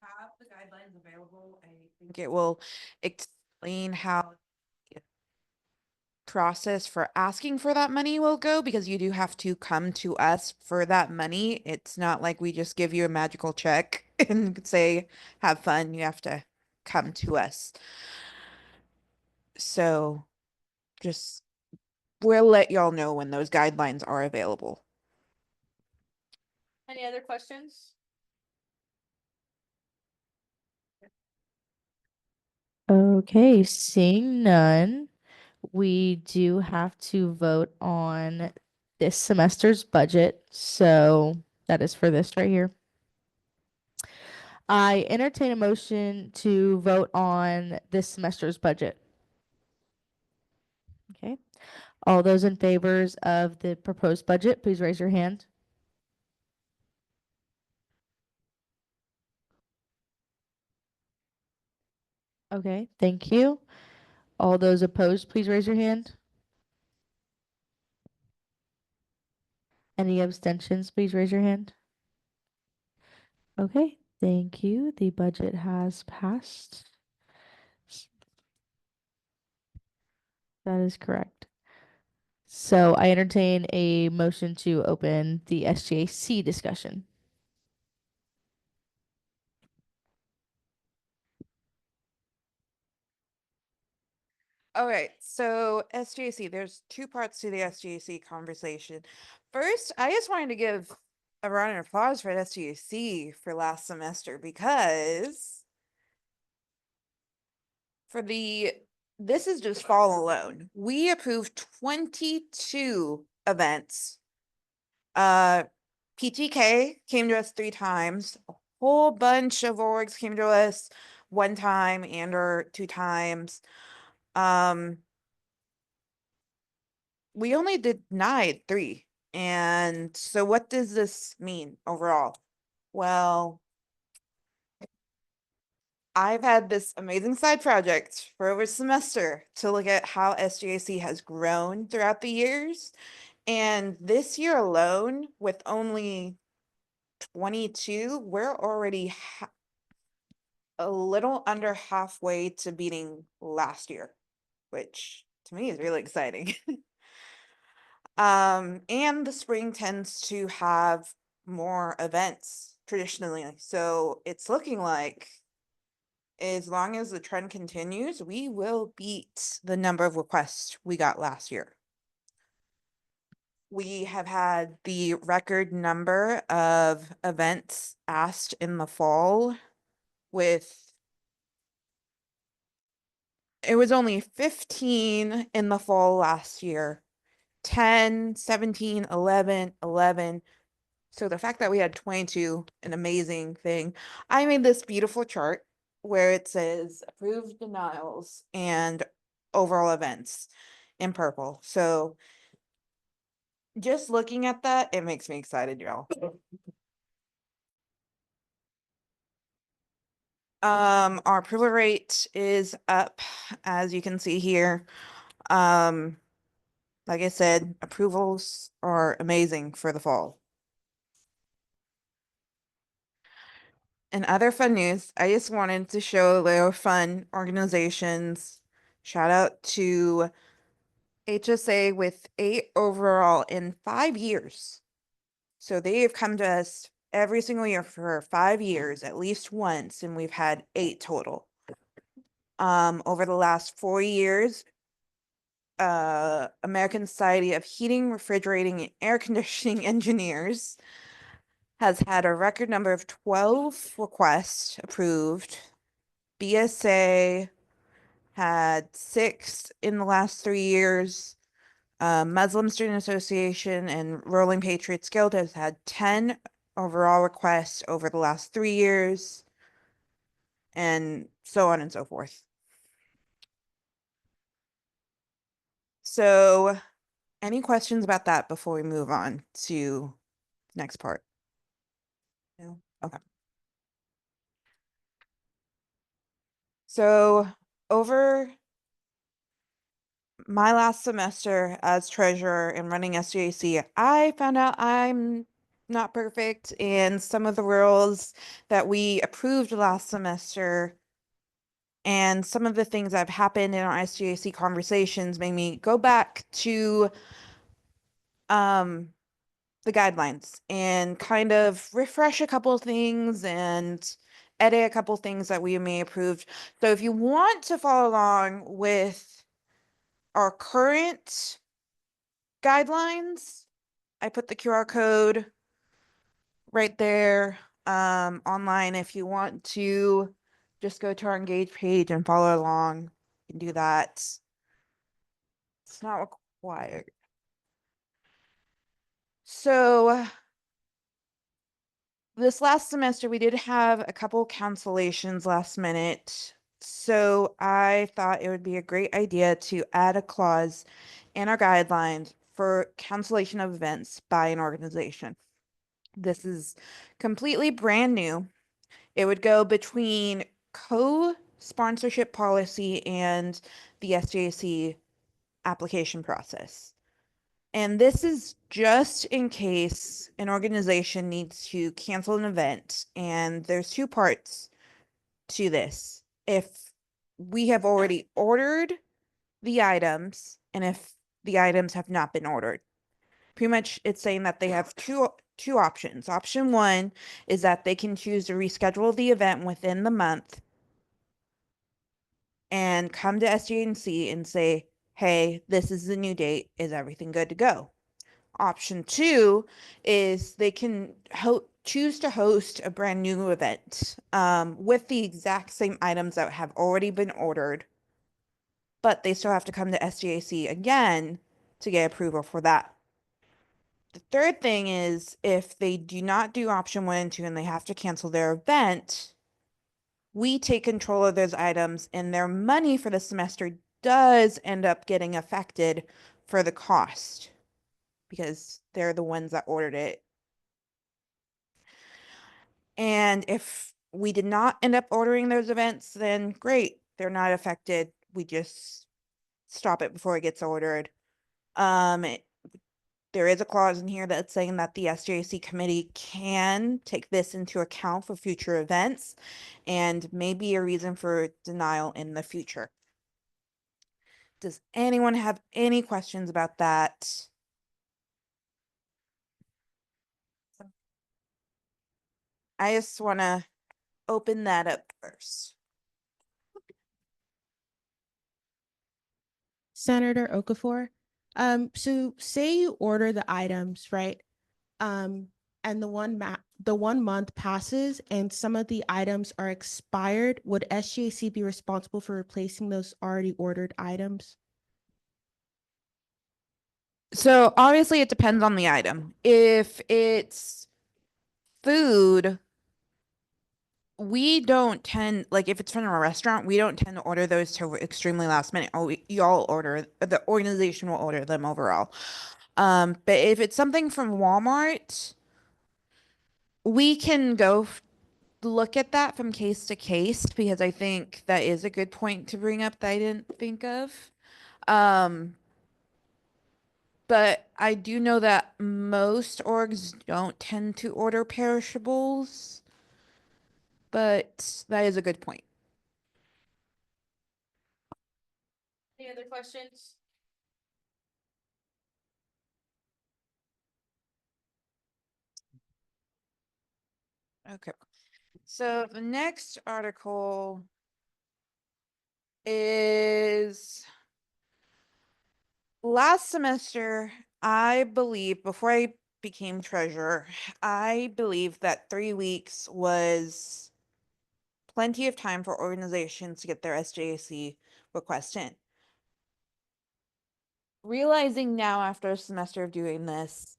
have the guidelines available. I think it will explain how the process for asking for that money will go, because you do have to come to us for that money. It's not like we just give you a magical check and say, have fun. You have to come to us. So just, we'll let y'all know when those guidelines are available. Any other questions? Okay, seeing none, we do have to vote on this semester's budget. So that is for this right here. I entertain a motion to vote on this semester's budget. Okay. All those in favors of the proposed budget, please raise your hand. Okay, thank you. All those opposed, please raise your hand. Any abstentions, please raise your hand. Okay, thank you. The budget has passed. That is correct. So I entertain a motion to open the SGAC discussion. Okay, so SGAC, there's two parts to the SGAC conversation. First, I just wanted to give a round of applause for SGAC for last semester, because for this is just fall alone. We approved 22 events. PTK came to us 3 times. A whole bunch of orgs came to us 1 time and or 2 times. we only denied 3. And so what does this mean overall? Well, I've had this amazing side project for over a semester to look at how SGAC has grown throughout the years. And this year alone, with only 22, we're already a little under halfway to beating last year, which to me is really exciting. And the spring tends to have more events traditionally. So it's looking like as long as the trend continues, we will beat the number of requests we got last year. We have had the record number of events asked in the fall it was only 15 in the fall last year, 10, 17, 11, 11. So the fact that we had 22, an amazing thing. I made this beautiful chart where it says approved denials and overall events in purple. So just looking at that, it makes me excited, y'all. Our approval rate is up, as you can see here. Like I said, approvals are amazing for the fall. And other fun news, I just wanted to show little fun organizations. Shout out to HSA with 8 overall in 5 years. So they have come to us every single year for 5 years, at least once, and we've had 8 total. Over the last 4 years, American Society of Heating, Refrigerating, and Air Conditioning Engineers has had a record number of 12 requests approved. BSA had 6 in the last 3 years. Muslim Student Association and Rolling Patriots Guild has had 10 overall requests over the last 3 years, and so on and so forth. So, any questions about that before we move on to the next part? No? Okay. So, over my last semester as treasurer and running SGAC, I found out I'm not perfect, and some of the rules that we approved last semester and some of the things that have happened in our SGAC conversations made me go back to the guidelines and kind of refresh a couple of things and edit a couple of things that we may approved. So if you want to follow along with our current guidelines, I put the QR code right there online. If you want to just go to our Engage page and follow along, you can do that. It's not required. So this last semester, we did have a couple cancellations last minute. So I thought it would be a great idea to add a clause in our guidelines for cancellation of events by an organization. This is completely brand new. It would go between co-sponsorship policy and the SGAC application process. And this is just in case an organization needs to cancel an event. And there's 2 parts to this. If we have already ordered the items and if the items have not been ordered. Pretty much it's saying that they have two options. Option 1 is that they can choose to reschedule the event within the month and come to SGAC and say, hey, this is the new date. Is everything good to go? Option 2 is they can choose to host a brand new event with the exact same items that have already been ordered, but they still have to come to SGAC again to get approval for that. The third thing is if they do not do option 1 and 2 and they have to cancel their event, we take control of those items and their money for the semester does end up getting affected for the cost because they're the ones that ordered it. And if we did not end up ordering those events, then great, they're not affected. We just stop it before it gets ordered. There is a clause in here that's saying that the SGAC committee can take this into account for future events and may be a reason for denial in the future. Does anyone have any questions about that? I just want to open that up first. Senator Okafor, so say you order the items, right? And the 1 month passes and some of the items are expired, would SGAC be responsible for replacing those already ordered items? So obviously it depends on the item. If it's food, we don't tend, like if it's from a restaurant, we don't tend to order those till extremely last minute. Oh, y'all order, the organization will order them overall. But if it's something from Walmart, we can go look at that from case to case because I think that is a good point to bring up that I didn't think of. But I do know that most orgs don't tend to order perishables. But that is a good point. Any other questions? Okay. So the next article is last semester, I believe, before I became treasurer, I believe that 3 weeks was plenty of time for organizations to get their SGAC request in. Realizing now after a semester of doing this,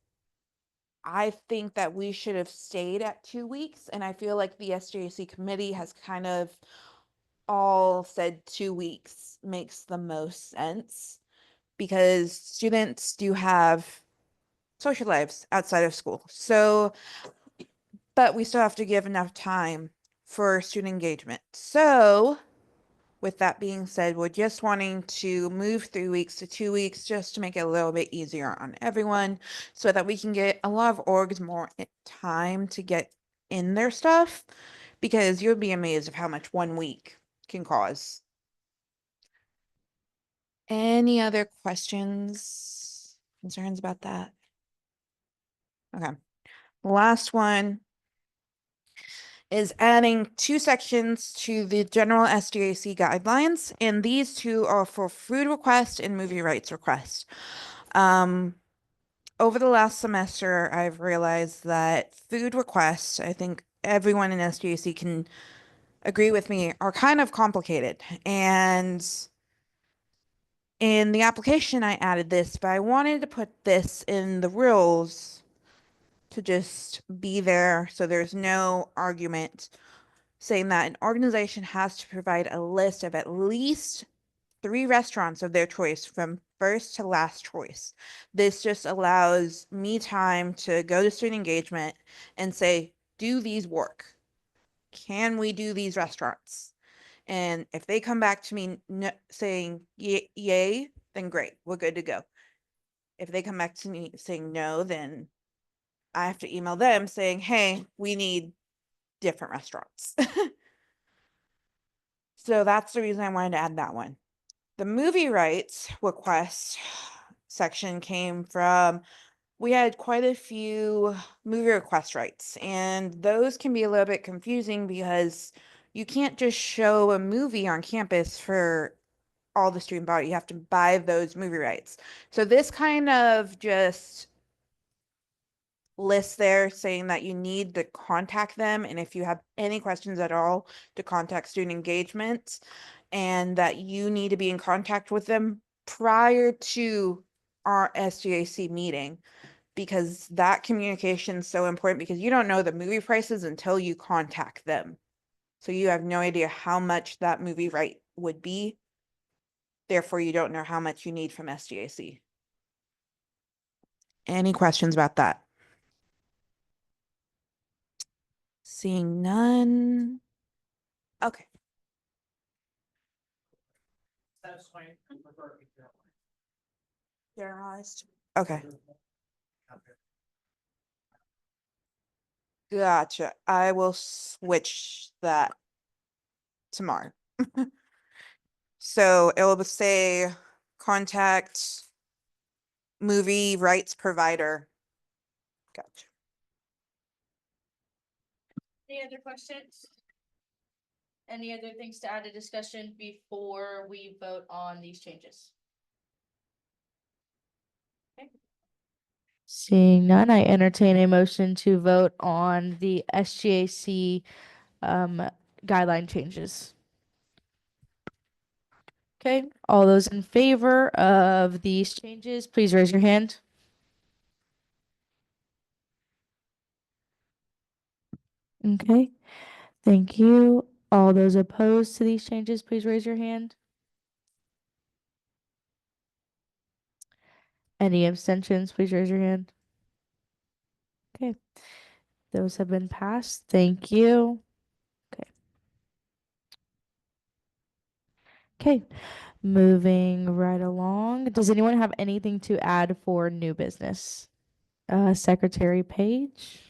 I think that we should have stayed at 2 weeks, and I feel like the SGAC committee has kind of all said 2 weeks makes the most sense because students do have social lives outside of school. So, but we still have to give enough time for student engagement. So, with that being said, we're just wanting to move 3 weeks to 2 weeks just to make it a little bit easier on everyone so that we can get a lot of orgs more time to get in their stuff because you'll be amazed of how much 1 week can cause. Any other questions, concerns about that? Okay. Last one is adding 2 sections to the general SGAC guidelines, and these 2 are for food request and movie rights request. Over the last semester, I've realized that food requests, I think everyone in SGAC can agree with me, are kind of complicated. And in the application, I added this, but I wanted to put this in the rules to just be there so there's no argument saying that an organization has to provide a list of at least 3 restaurants of their choice from first to last choice. This just allows me time to go to student engagement and say, do these work? Can we do these restaurants? And if they come back to me saying yay, then great, we're good to go. If they come back to me saying no, then I have to email them saying, hey, we need different restaurants. So that's the reason I wanted to add that one. The movie rights request section came from, we had quite a few movie request rights, and those can be a little bit confusing because you can't just show a movie on campus for all the student body. You have to buy those movie rights. So this kind of just lists there saying that you need to contact them, and if you have any questions at all, to contact student engagement, and that you need to be in contact with them prior to our SGAC meeting, because that communication is so important because you don't know the movie prices until you contact them. So you have no idea how much that movie right would be. Therefore, you don't know how much you need from SGAC. Any questions about that? Seeing none. Okay. Generalized. Okay. Gotcha. I will switch that tomorrow. So it will say contact movie rights provider. Gotcha. Any other questions? Any other things to add to discussion before we vote on these changes? Okay. Seeing none, I entertain a motion to vote on the SGAC guideline changes. Okay, all those in favor of these changes, please raise your hand. Okay, thank you. All those opposed to these changes, please raise your hand. Any abstentions, please raise your hand. Okay, those have been passed. Thank you. Okay. Okay, moving right along. Does anyone have anything to add for new business? Secretary Page?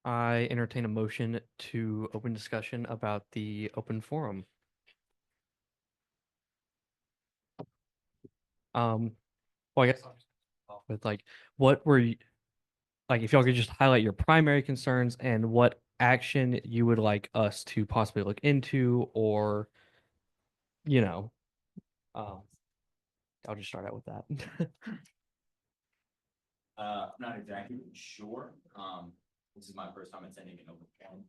I entertain a motion to open discussion about the open forum. Well, I guess I'll just start off with like, what were you, like, if y'all could just highlight your primary concerns and what action you would like us to possibly look into, or, you know, I'll just start out with that. I'm not exactly sure. This is my first time attending an open forum.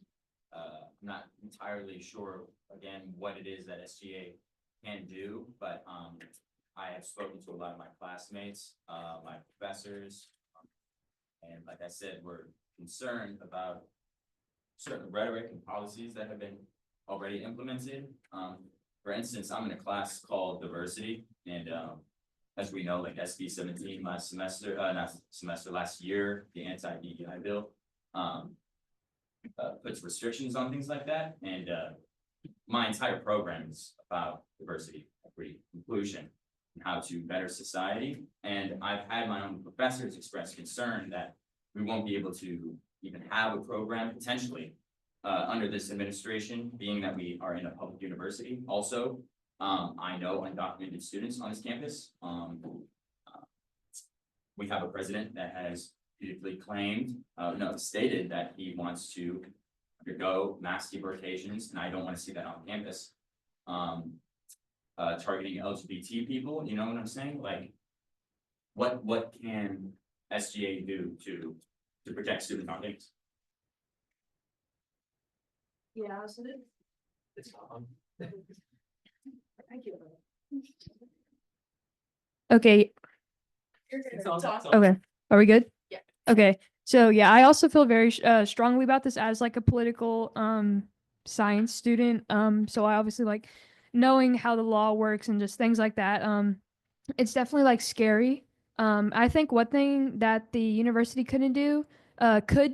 I'm not entirely sure, again, what it is that SGA can do, but I have spoken to a lot of my classmates, my professors, and like I said, we're concerned about certain rhetoric and policies that have been already implemented. For instance, I'm in a class called diversity, and as we know, like SB 17 last semester, last year, the anti-DEI bill puts restrictions on things like that. And my entire program is about diversity, equity, inclusion, and how to better society. And I've had my own professors express concern that we won't be able to even have a program potentially under this administration, being that we are in a public university. Also, I know undocumented students on this campus. We have a president that has beautifully stated that he wants to undergo mass deportations, and I don't want to see that on campus. Targeting LGBT people, you know what I'm saying? Like, what can SGA do to protect student on campus? Yeah, so it's thank you. Okay. Okay. Are we good? Yeah. Okay. So yeah, I also feel very strongly about this as like a political science student. So I obviously like knowing how the law works and just things like that. It's definitely like scary. I think one thing that the university could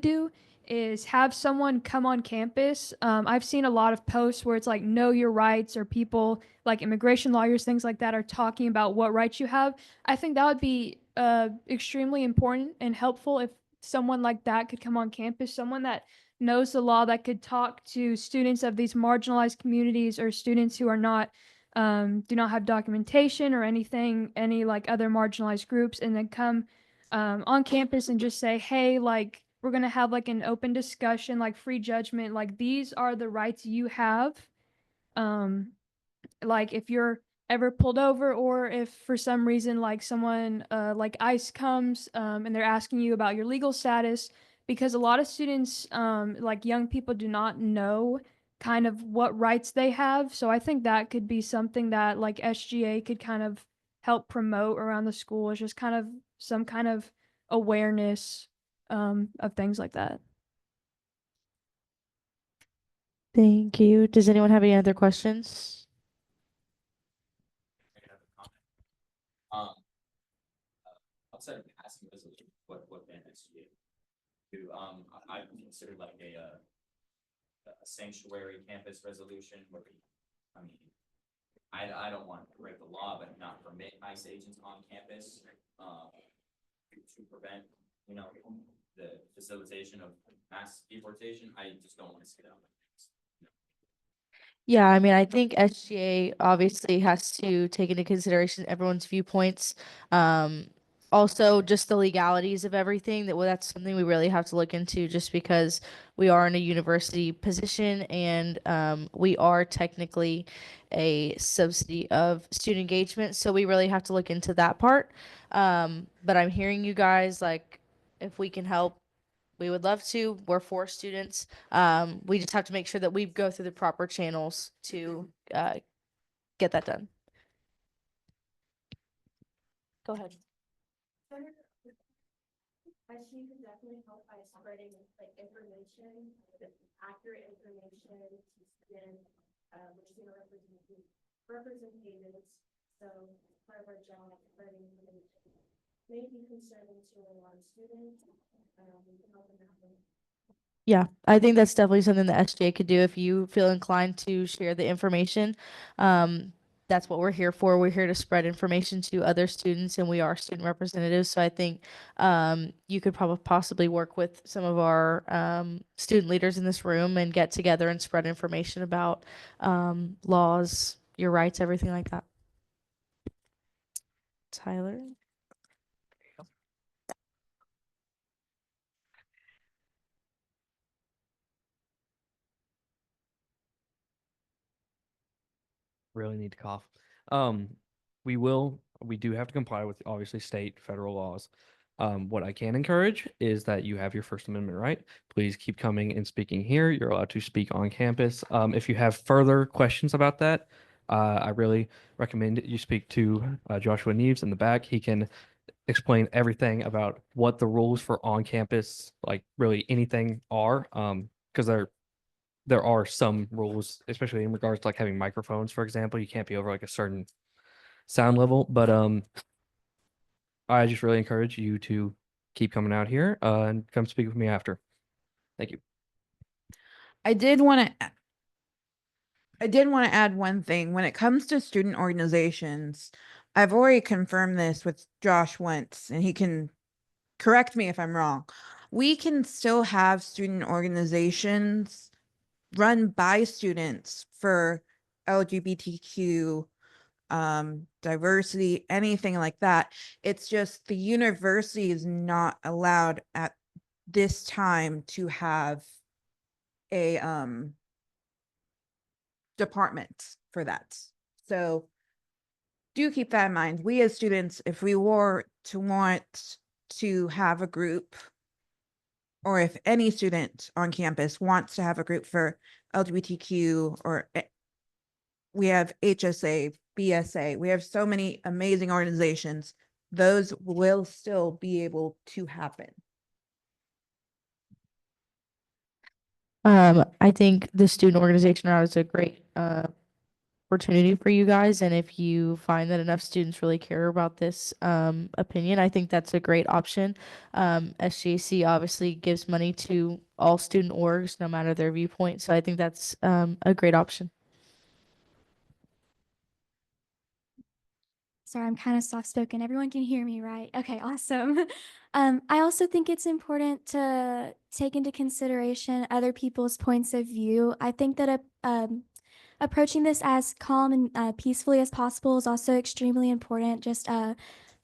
do is have someone come on campus. I've seen a lot of posts where it's like know your rights, or people like immigration lawyers, things like that, are talking about what rights you have. I think that would be extremely important and helpful if someone like that could come on campus, someone that knows the law, that could talk to students of these marginalized communities, or students who are not do not have documentation or anything, any like other marginalized groups, and then come on campus and just say, hey, like, we're going to have like an open discussion, like free judgment, like these are the rights you have. Like if you're ever pulled over, or if for some reason like someone like ICE comes and they're asking you about your legal status, because a lot of students like young people do not know kind of what rights they have. So I think that could be something that like SGA could kind of help promote around the school, is just kind of some kind of awareness of things like that. Thank you. Does anyone have any other questions? Outside of passing resolution, what then SGA do? I consider like a sanctuary campus resolution where we, I mean, I don't want to break the law, but not permit ICE agents on campus, to prevent, you know, the facilitation of mass deportation. I just don't want to see that. Yeah, I mean, I think SGA obviously has to take into consideration everyone's viewpoints. Also just the legalities of everything that, well, that's something we really have to look into just because we are in a university position and we are technically a subsidy of student engagement. So we really have to look into that part. But I'm hearing you guys, like, if we can help, we would love to. We're for students. We just have to make sure that we go through the proper channels to get that done. Go ahead. SGA could definitely help by spreading like information, accurate information to students, which is gonna represented. So part of our job, spreading information may be concerning to a lot of students. We can help them out. Yeah, I think that's definitely something that SGA could do if you feel inclined to share the information. That's what we're here for. We're here to spread information to other students, and we are student representatives. So I think you could probably possibly work with some of our student leaders in this room and get together and spread information about laws, your rights, everything like that. Tyler? Really need to cough. We do have to comply with obviously state, federal laws. What I can encourage is that you have your First Amendment right. Please keep coming and speaking here. You're allowed to speak on campus. If you have further questions about that, I really recommend you speak to Joshua Neves in the back. He can explain everything about what the rules for on campus, like really anything are. Because there are some rules, especially in regards to like having microphones, for example. You can't be over like a certain sound level. But I just really encourage you to keep coming out here and come speak with me after. Thank you. I did want to add one thing. When it comes to student organizations, I've already confirmed this with Josh once, and he can correct me if I'm wrong. We can still have student organizations run by students for LGBTQ, diversity, anything like that. It's just the university is not allowed at this time to have a department for that. So do keep that in mind. We as students, if we were to want to have a group, or if any student on campus wants to have a group for LGBTQ, or we have HSA, BSA, we have so many amazing organizations, those will still be able to happen. I think the student organization route is a great opportunity for you guys. And if you find that enough students really care about this opinion, I think that's a great option. SGAC obviously gives money to all student orgs, no matter their viewpoint. So I think that's a great option. Sorry, I'm kind of soft spoken. Everyone can hear me, right? Okay, awesome. I also think it's important to take into consideration other people's points of view. I think that approaching this as calm and peacefully as possible is also extremely important, just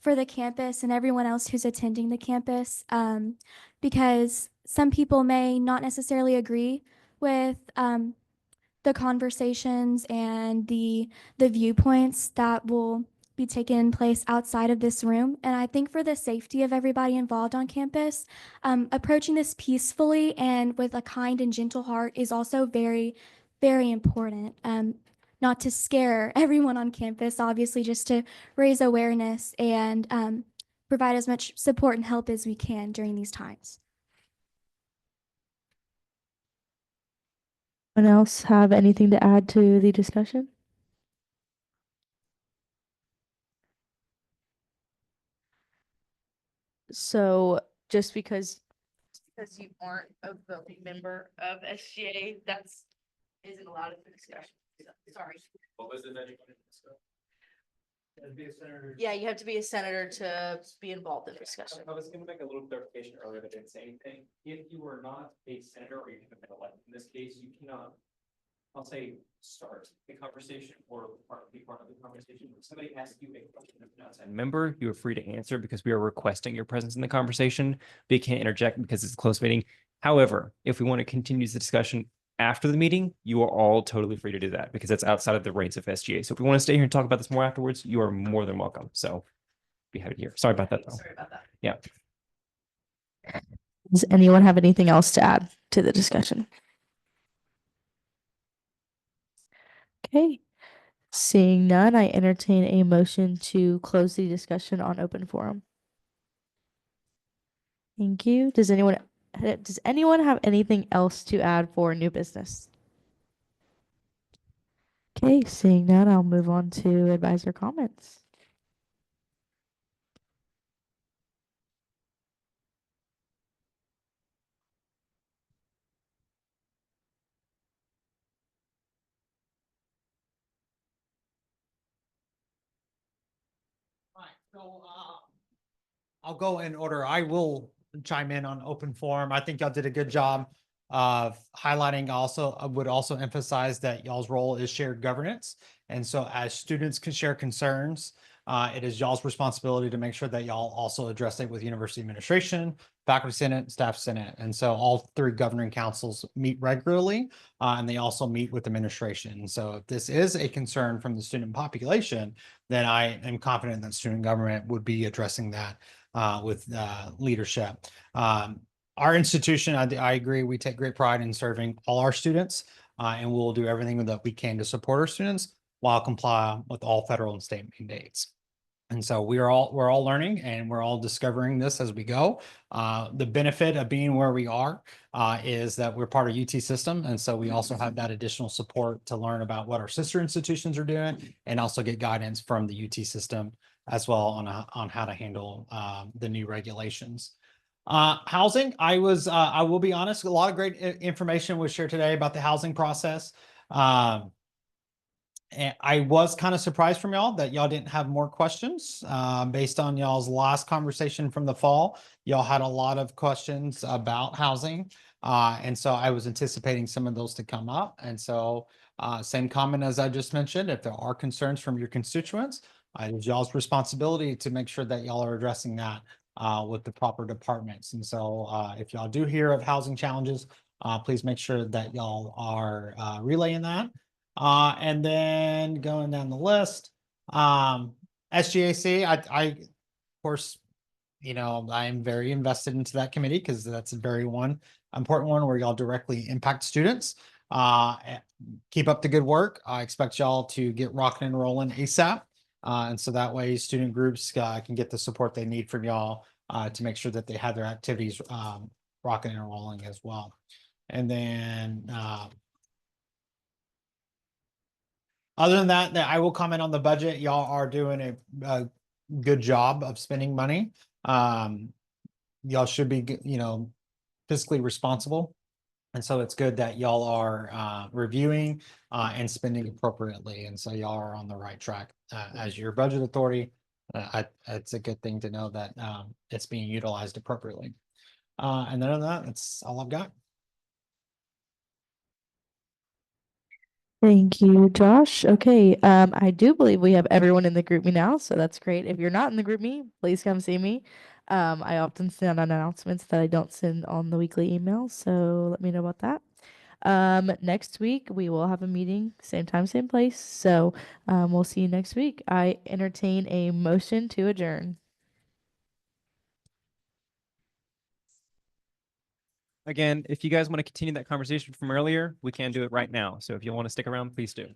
for the campus and everyone else who's attending the campus, because some people may not necessarily agree with the conversations and the viewpoints that will be taking place outside of this room. And I think for the safety of everybody involved on campus, approaching this peacefully and with a kind and gentle heart is also very, very important. Not to scare everyone on campus, obviously, just to raise awareness and provide as much support and help as we can during these times. Anyone else have anything to add to the discussion? So just because you aren't a voting member of SGA, that's isn't allowed in the discussion. Sorry. What was it that you wanted to discuss? Yeah, you have to be a senator to be involved in the discussion. I was gonna make a little clarification earlier, but didn't say anything. If you were not a senator or you haven't been elected, in this case, you cannot, I'll say, start the conversation or be part of the conversation. If somebody asks you a question as an outside member, you are free to answer because we are requesting your presence in the conversation, but you can't interject because it's a closed meeting. However, if we want to continue the discussion after the meeting, you are all totally free to do that because that's outside of the reins of SGA. So if we want to stay here and talk about this more afterwards, you are more than welcome. So be happy to hear. Sorry about that, though. Sorry about that. Yeah. Does anyone have anything else to add to the discussion? Okay. Seeing none, I entertain a motion to close the discussion on open forum. Thank you. Does anyone have anything else to add for new business? Okay, seeing none, I'll move on to advisor comments. So, I'll go in order. I will chime in on open forum. I think y'all did a good job of highlighting. Also, I would also emphasize that y'all's role is shared governance. And so as students can share concerns, it is y'all's responsibility to make sure that y'all also address it with university administration, faculty senate, staff senate. And so all three governing councils meet regularly, and they also meet with administration. So if this is a concern from the student population, then I am confident that student government would be addressing that with leadership. Our institution, I agree, we take great pride in serving all our students, and we'll do everything that we can to support our students while complying with all federal and state mandates. And so we're all learning and we're all discovering this as we go. The benefit of being where we are is that we're part of UT system. And so we also have that additional support to learn about what our sister institutions are doing and also get guidance from the UT system as well on how to handle the new regulations. Housing, I will be honest, a lot of great information was shared today about the housing process. And I was kind of surprised from y'all that y'all didn't have more questions based on y'all's last conversation from the fall. Y'all had a lot of questions about housing. And so I was anticipating some of those to come up. And so same comment as I just mentioned, if there are concerns from your constituents, it is y'all's responsibility to make sure that y'all are addressing that with the proper departments. And so if y'all do hear of housing challenges, please make sure that y'all are relaying that. And then going down the list, SGAC, I of course, you know, I am very invested into that committee because that's a very important one where y'all directly impact students. Keep up the good work. I expect y'all to get rocking and rolling ASAP. And so that way student groups can get the support they need from y'all to make sure that they have their activities rocking and rolling as well. And then other than that, I will comment on the budget. Y'all are doing a good job of spending money. Y'all should be, you know, fiscally responsible. And so it's good that y'all are reviewing and spending appropriately. And so y'all are on the right track as your budget authority. It's a good thing to know that it's being utilized appropriately. And then other than that, that's all I've got. Thank you, Josh. Okay, I do believe we have everyone in the group me now, so that's great. If you're not in the group me, please come see me. I often send announcements that I don't send on the weekly emails, so let me know about that. Next week we will have a meeting, same time, same place. So, we'll see you next week. I entertain a motion to adjourn. Again, if you guys want to continue that conversation from earlier, we can do it right now. So if you want to stick around, please do.